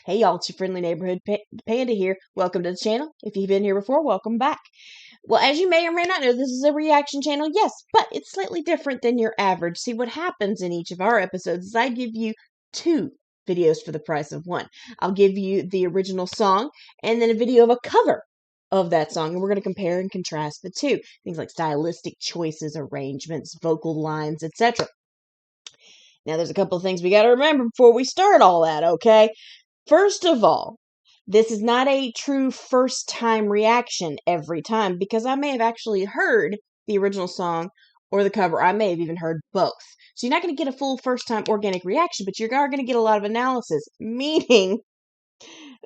Hey y'all, it's your friendly neighborhood panda here. Welcome to the channel. If you've been here before, welcome back. Well, as you may or may not know, this is a reaction channel, yes, but it's slightly different than your average. See, what happens in each of our episodes is I give you two videos for the price of one. I'll give you the original song and then a video of a cover of that song, and we're going to compare and contrast the two. Things like stylistic choices, arrangements, vocal lines, etc. Now, there's a couple of things we got to remember before we start all that, okay? First of all, this is not a true first-time reaction every time, because I may have actually heard the original song or the cover. I may have even heard both. So you're not going to get a full first-time organic reaction, but you are going to get a lot of analysis, meaning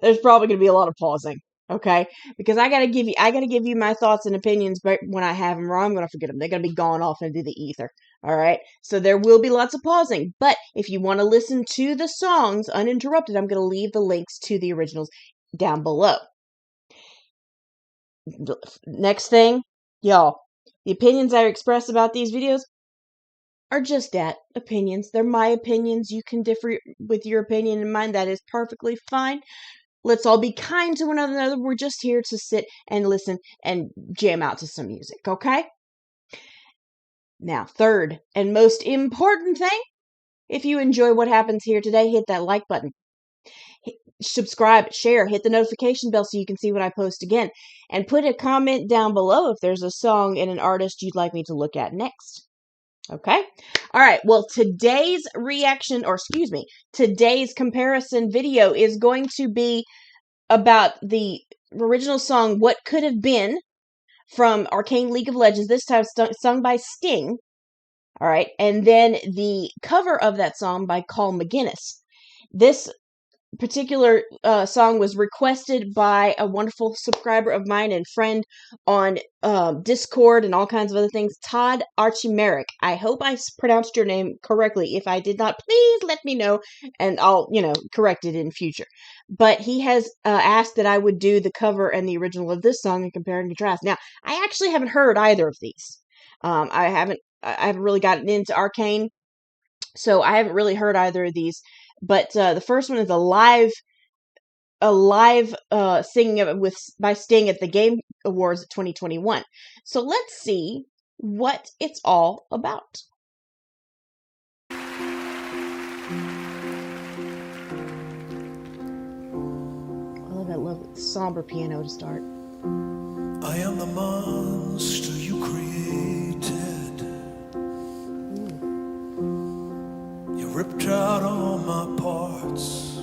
there's probably going to be a lot of pausing, okay? Because I got to give you my thoughts and opinions, but when I have them, or I'm going to forget them. They're going to be gone off into the ether. All right, so there will be lots of pausing, but if you want to listen to the songs uninterrupted, I'm going to leave the links to the originals down below. Next thing, y'all, the opinions I express about these videos are just that, opinions. They're my opinions. You can differ with your opinion and mine. That is perfectly fine. Let's all be kind to one another. We're just here to sit and listen and jam out to some music, okay? Now, third and most important thing, if you enjoy what happens here today, hit that like button. Subscribe, share, hit the notification bell so you can see when I post again. And put a comment down below if there's a song and an artist you'd like me to look at next. Okay? All right, well, today's comparison video is going to be about the original song, What Could Have Been, from Arcane League of Legends, this time sung by Sting. All right, and then the cover of that song by Colm McGuinness. This particular song was requested by a wonderful subscriber of mine and friend on Discord and all kinds of other things, Todd Archimeric. I hope I pronounced your name correctly. If I did not, please let me know, and I'll, correct it in future. But he has asked that I would do the cover and the original of this song and compare and contrast. Now, I actually haven't heard either of these. I haven't really gotten into Arcane, so I haven't really heard either of these. But the first one is a live singing of it by Sting at the Game Awards 2021. So let's see what it's all about. I love the somber piano to start. I am the monster you created. You ripped out all my parts.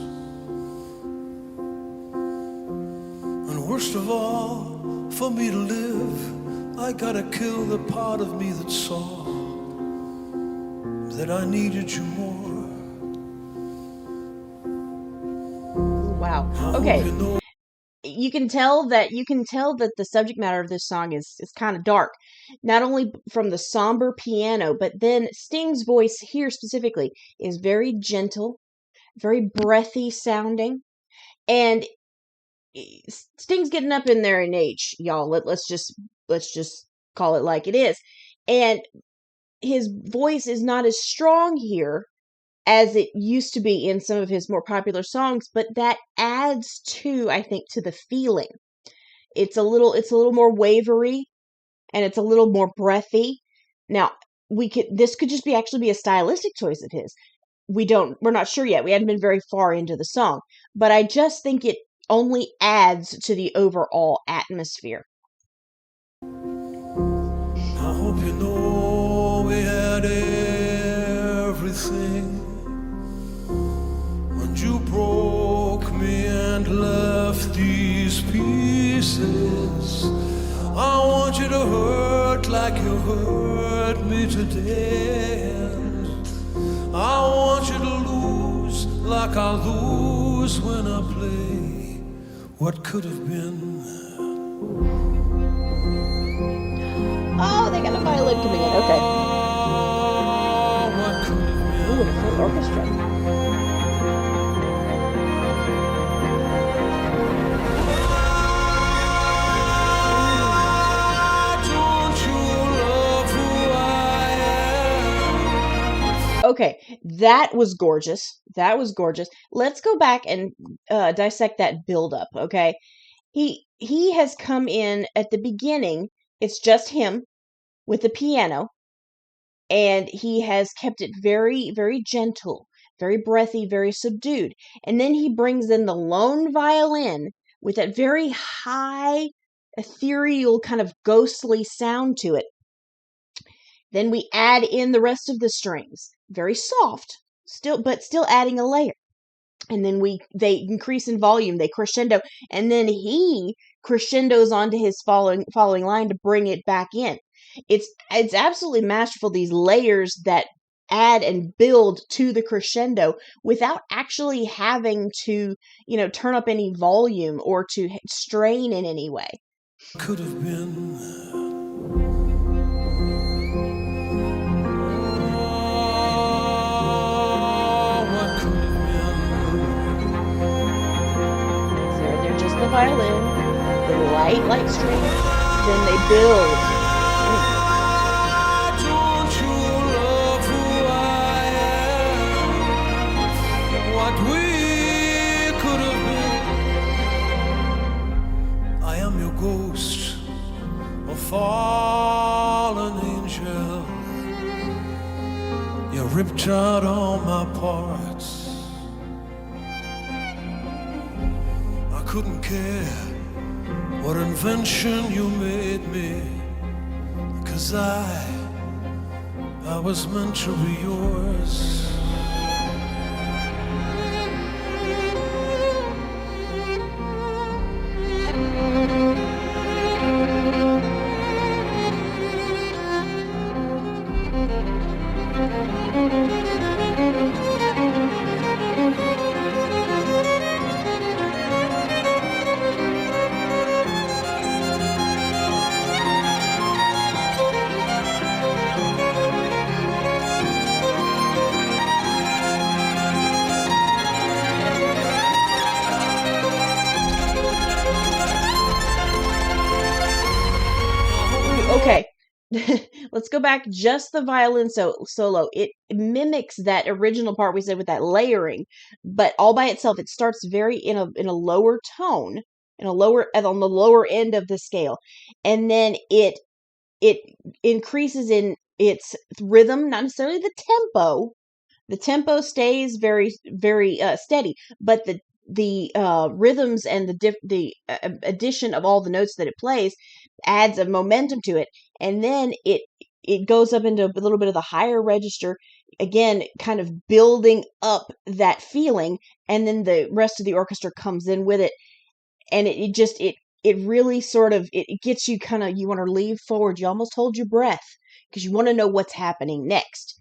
And worst of all, for me to live, I gotta kill the part of me that saw that I needed you more. Wow. Okay. You can tell that the subject matter of this song is kind of dark, not only from the somber piano, but then Sting's voice here specifically is very gentle, very breathy sounding, and Sting's getting up in there in age, y'all. Let's just call it like it is, and his voice is not as strong here as it used to be in some of his more popular songs, but that adds to, I think, to the feeling. It's a little more wavery, and it's a little more breathy. Now, this could just actually be a stylistic choice of his. We're not sure yet. We hadn't been very far into the song, but I just think it only adds to the overall atmosphere. I hope you know we had everything. You broke me and left these pieces. I want you to hurt like you hurt me today. And I want you to lose like I lose when I play What Could Have Been. Oh, they got a violin coming in. Okay. What could have been? Ooh, a full orchestra. Okay, That was gorgeous. That was gorgeous. Let's go back and dissect that build up, okay? He has come in at the beginning. It's just him with the piano, and he has kept it very, very gentle, very breathy, very subdued. And then he brings in the lone violin with that very high, ethereal, kind of ghostly sound to it. Then we add in the rest of the strings, very soft, still adding a layer. And then they increase in volume, they crescendo, and then he crescendos onto his following line to bring it back in. It's absolutely masterful, these layers that add and build to the crescendo without actually having to, turn up any volume or to strain in any way. Could have been. They're just the violin, the light strings, then they build. Don't you love who I am? What we could have been. I am your ghost, a fallen angel. You ripped out all my parts. I couldn't care what invention you made me, 'cause I was meant to be yours. Okay, let's go back. Just the violin solo. It mimics that original part we said with that layering, but all by itself. It starts very in a lower tone, on the lower end of the scale, and then it increases in its rhythm, not necessarily the tempo. The tempo stays very, very steady, but the rhythms and the addition of all the notes that it plays adds a momentum to it, and then it goes up into a little bit of the higher register, again, kind of building up that feeling, and then the rest of the orchestra comes in with it, and it really sort of it gets you kind of, you want to lean forward, you almost hold your breath because you want to know what's happening next.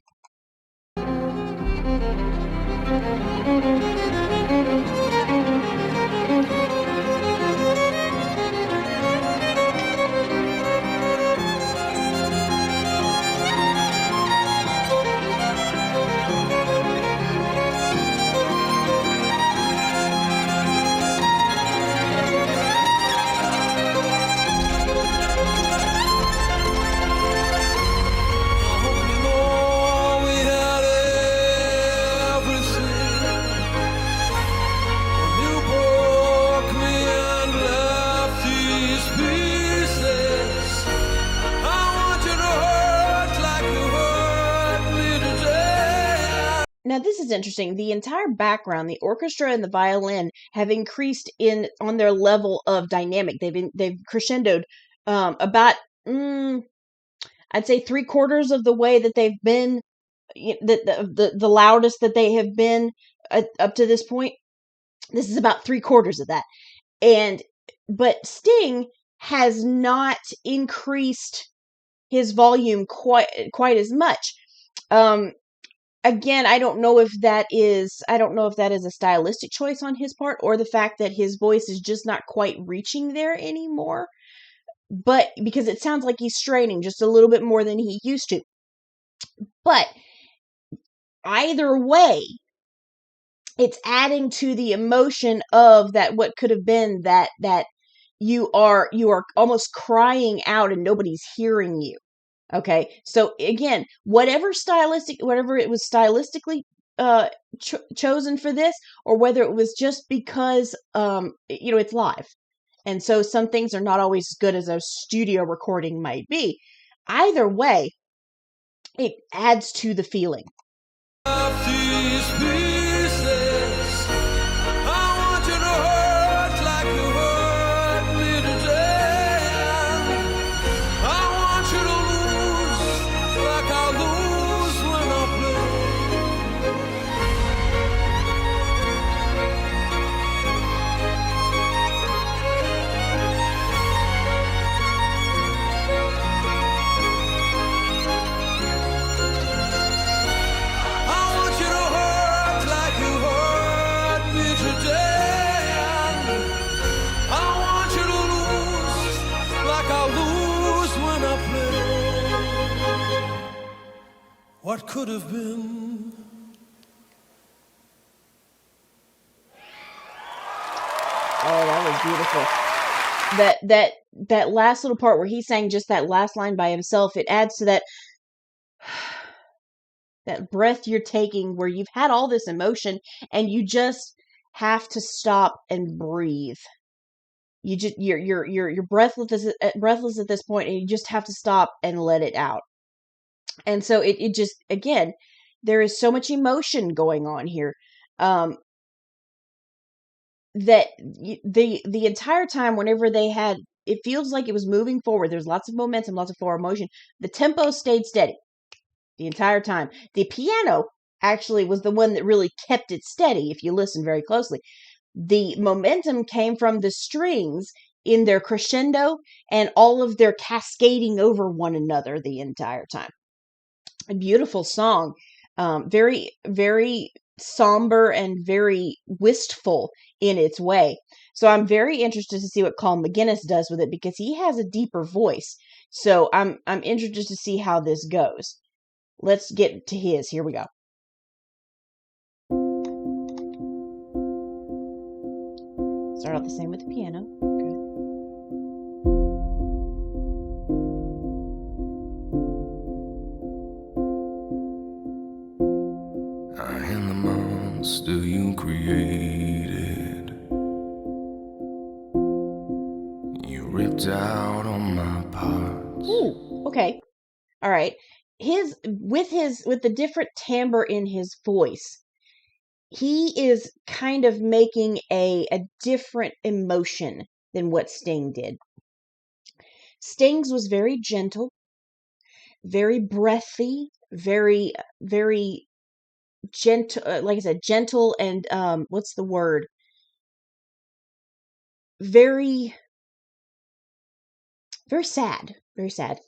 Now this is interesting. The entire background, the orchestra and the violin have increased on their level of dynamic. They've crescendoed about I'd say 3/4 of the way that they've been, the loudest that they have been up to this point. This is about 3/4 of that, but Sting has not increased his volume quite as much. Again, I don't know if that is a stylistic choice on his part, or the fact that his voice is just not quite reaching there anymore. But because it sounds like he's straining just a little bit more than he used to. But either way, it's adding to the emotion of that, what could have been that you are almost crying out and nobody's hearing you. Okay, so again, whatever it was stylistically chosen for this, or whether it was just because it's live, and so some things are not always as good as a studio recording might be. Either way, it adds to the feeling. Of these pieces, I want you to hurt like you hurt me today. I want you to lose like I lose when I I want you to hurt like you hurt me today. I want you to lose like I lose when I play. What could have been? Oh, that was beautiful. That last little part where he sang just that last line by himself, it adds to that that breath you're taking where you've had all this emotion and you just have to stop and breathe. You're breathless at this point, and you just have to stop and let it out. And so it just, again, there is so much emotion going on here. That the entire time, whenever they had, it feels like it was moving forward. There's lots of momentum, lots of forward motion. The tempo stayed steady the entire time. The piano actually was the one that really kept it steady, if you listen very closely. The momentum came from the strings in their crescendo and all of their cascading over one another the entire time. A beautiful song. Very, very somber and very wistful in its way. So I'm very interested to see what Colm McGuinness does with it, because he has a deeper voice. So I'm interested to see how this goes. Let's get to his. Here we go. Start out the same with the piano. Okay. I am the monster you created. You ripped out all my parts. Ooh, okay. All right. With the different timbre in his voice, he is kind of making a different emotion than what Sting did. Sting's was very gentle, very breathy, very, very gentle, like I said, gentle, and what's the word? Very, very sad, very sad.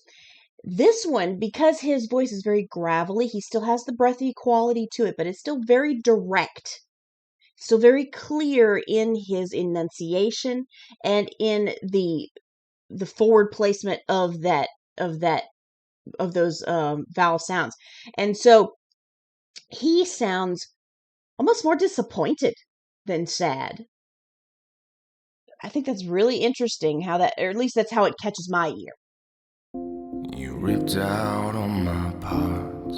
This one, because his voice is very gravelly, he still has the breathy quality to it, but it's still very direct, still very clear in his enunciation and in the forward placement of those vowel sounds. And so he sounds almost more disappointed than sad. I think that's really interesting how that, or at least that's how it catches my ear. You ripped out all my parts,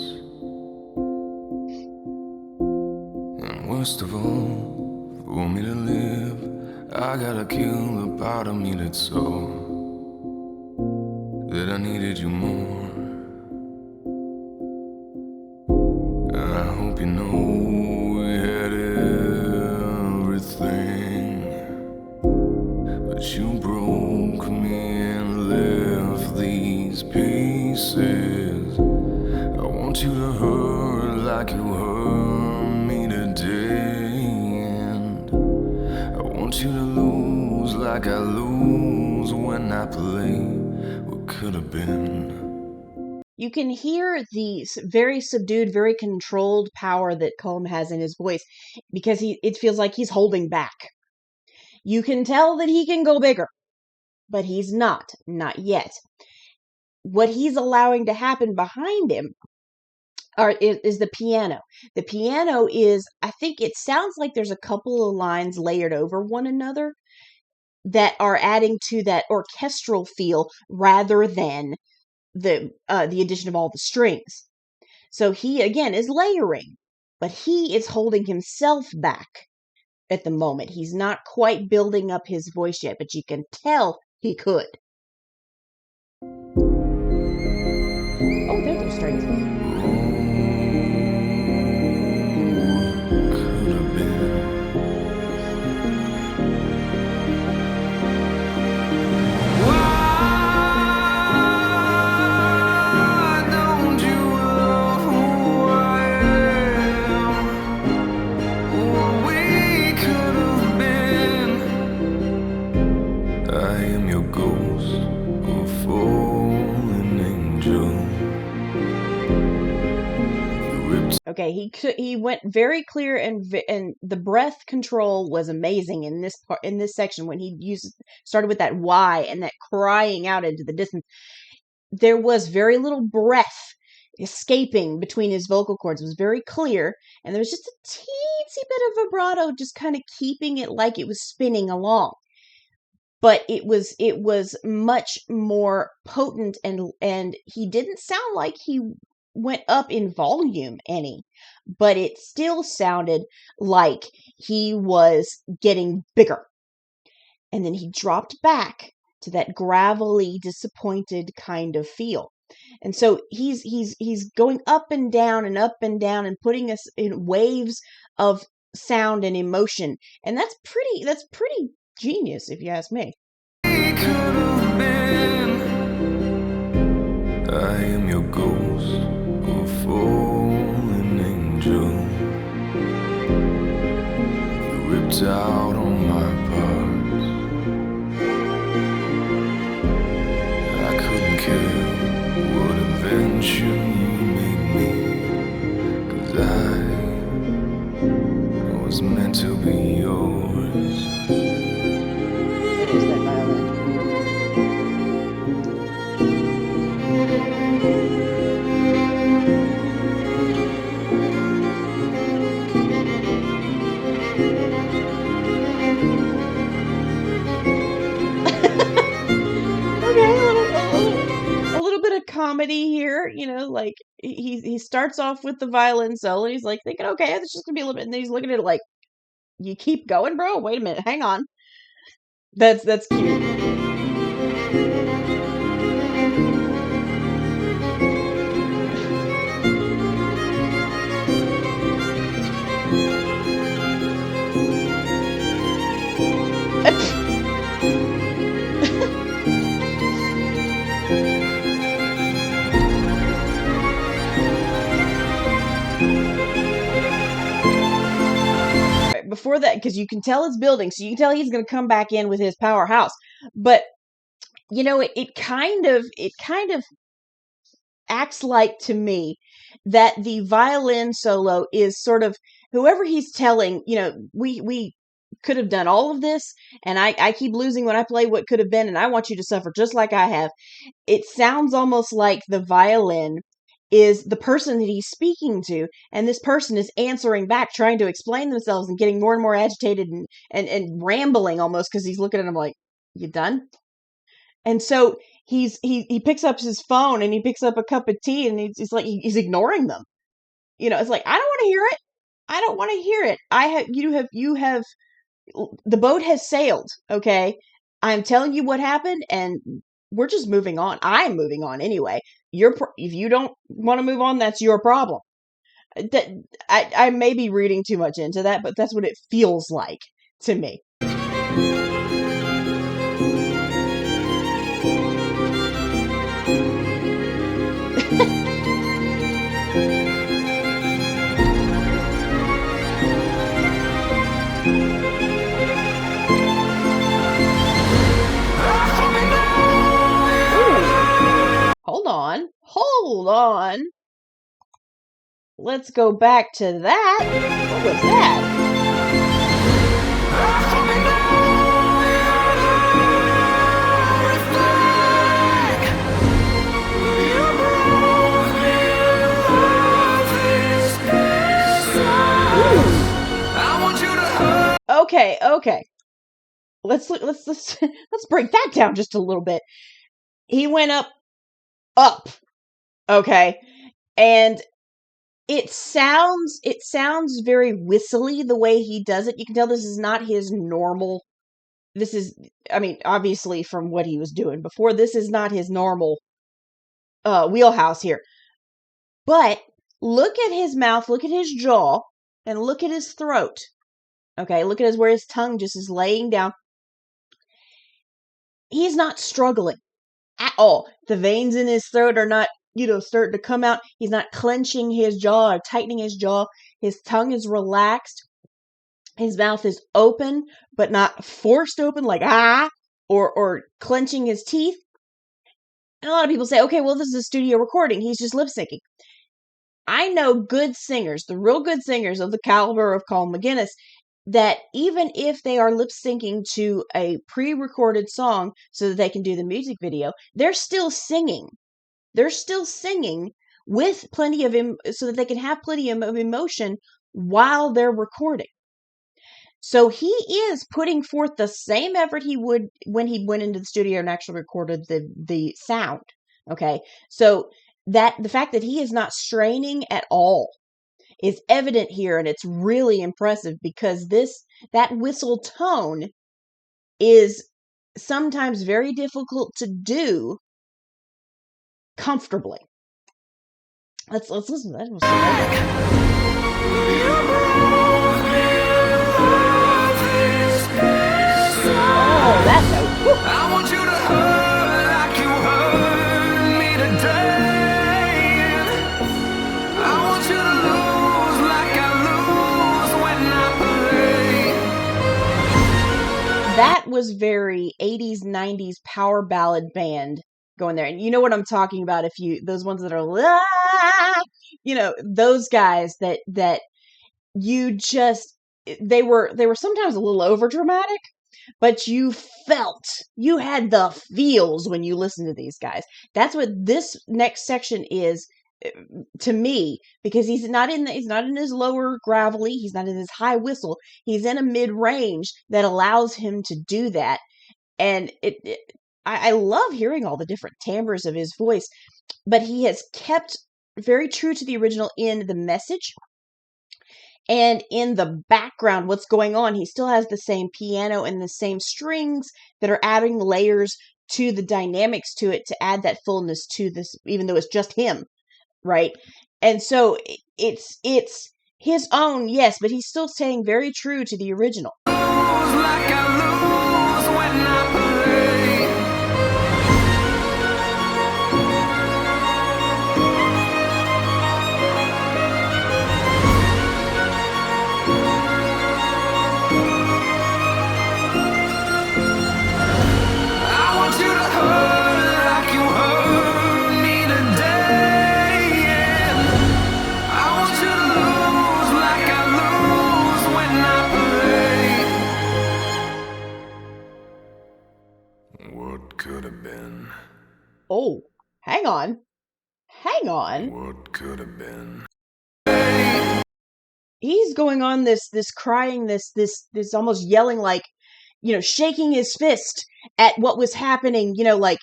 and worst of all, for me to live, I gotta kill the part of me that saw that I needed you more. I hope you know we had everything, but you broke me and left these pieces. I want you to hurt like you hurt me today, and I want you to lose like I lose when I play what could have been. You can hear the very subdued, very controlled power that Colm has in his voice, because it feels like he's holding back. You can tell that he can go bigger, but he's not yet. What he's allowing to happen behind him is the piano. The piano is, I think it sounds like there's a couple of lines layered over one another that are adding to that orchestral feel rather than the addition of all the strings. So he again is layering, but he is holding himself back at the moment. He's not quite building up his voice yet, but you can tell he could. Oh, there goes strings. Okay, he went very clear, and the breath control was amazing in this part, in this section, when he started with that Y and that crying out into the distance. There was very little breath escaping between his vocal cords. It was very clear, and there was just a teensy bit of vibrato, just kind of keeping it like it was spinning along. But it was much more potent, and he didn't sound like he went up in volume any, but it still sounded like he was getting bigger. And then he dropped back to that gravelly, disappointed kind of feel. And so he's going up and down and putting us in waves of sound and emotion. And that's pretty genius, if you ask me. I am your ghost, a fallen angel. You ripped out all my parts. I couldn't care what invention you made me, 'cause I was meant to be yours. What is that violin? A little bit of comedy here, like he starts off with the violin solo, and he's like thinking, okay, it's just gonna be a little bit, and then he's looking at it like, you keep going, bro? Wait a minute, hang on. That's cute. Before that, because you can tell it's building, so you can tell he's going to come back in with his powerhouse. But it kind of acts like, to me, that the violin solo is sort of whoever he's telling. We could have done all of this, and I keep losing when I play what could have been, and I want you to suffer just like I have. It sounds almost like the violin is the person that he's speaking to, and this person is answering back, trying to explain themselves and getting more and more agitated and rambling almost, because he's looking at him like, you done? And so he picks up his phone, and he picks up a cup of tea, and he's like, he's ignoring them. It's like, I don't want to hear it. I don't want to hear it. You have the boat has sailed. Okay. I'm telling you what happened, and we're just moving on. I'm moving on anyway. If you don't want to move on, that's your problem. I may be reading too much into that, but that's what it feels like to me. Hold on. Let's go back to that. What was that? Okay. Let's break that down just a little bit. He went up up. Okay. And it sounds very whistly the way he does it. You can tell this is not his normal. This is, I mean, obviously from what he was doing before, this is not his normal wheelhouse here. But look at his mouth, look at his jaw, and look at his throat. Okay, look at where his tongue just is laying down. He's not struggling at all. The veins in his throat are not, starting to come out. He's not clenching his jaw or tightening his jaw. His tongue is relaxed. His mouth is open, but not forced open like or clenching his teeth. And a lot of people say, okay, well, this is a studio recording. He's just lip syncing. I know good singers, the real good singers of the caliber of Colm McGuinness, that even if they are lip syncing to a pre-recorded song so that they can do the music video, they're still singing. They're still singing with plenty of so that they can have plenty of emotion while they're recording. So he is putting forth the same effort he would when he went into the studio and actually recorded the sound. Okay, so that the fact that he is not straining at all is evident here, and it's really impressive because that whistle tone is sometimes very difficult to do comfortably. Let's listen to that. Oh, that note. Woo. I want you to hurt like you hurt me today. I want you to lose like I lose when I play. That was very 80s, 90s power ballad band going there. And you know what I'm talking about, those ones that are those guys that you just they were sometimes a little over dramatic, but you had the feels when you listen to these guys. That's what this next section is to me, because he's not in his lower gravelly, he's not in his high whistle, he's in a mid range that allows him to do that. And I love hearing all the different timbres of his voice, but he has kept very true to the original in the message. And in the background, what's going on, he still has the same piano and the same strings that are adding layers to the dynamics to it to add that fullness to this, even though it's just him, right? And so it's his own, yes, but he's still staying very true to the original. Oh, hang on. What could have been? He's going on this crying, this almost yelling, like, shaking his fist at what was happening, like,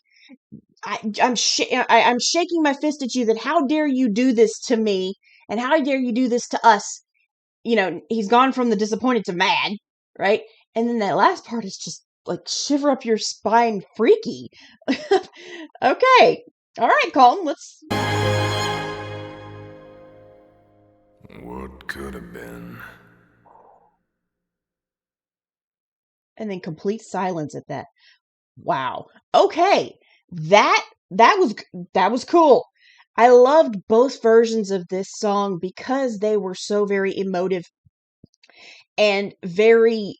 I'm shaking my fist at you, that how dare you do this to me, and how dare you do this to us. He's gone from the disappointed to mad, right? And then that last part is just like shiver up your spine freaky. Okay. All right, Colm, let's... What could have been? And then complete silence at that. Wow. Okay. That was cool. I loved both versions of this song because they were so very emotive and very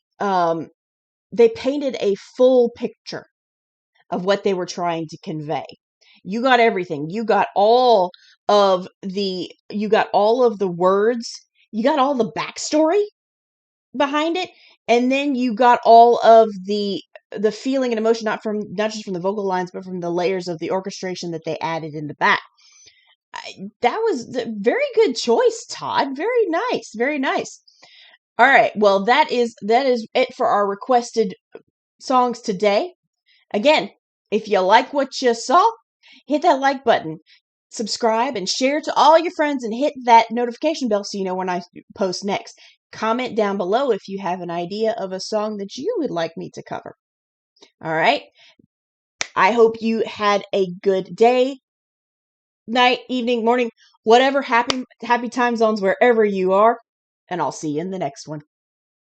they painted a full picture of what they were trying to convey. You got everything. You got all of the words. You got all the backstory behind it, and then you got all of the feeling and emotion, not just from the vocal lines, but from the layers of the orchestration that they added in the back. That was a very good choice, Todd. Very nice. Very nice. All right. Well, that is it for our requested songs today. Again, if you like what you saw, Hit that like button, subscribe, and share to all your friends, and hit that notification bell so you know when I post next. Comment down below if you have an idea of a song that you would like me to cover. All right. I hope you had a good day, night, evening, morning, whatever, happy time zones wherever you are, and I'll see you in the next one.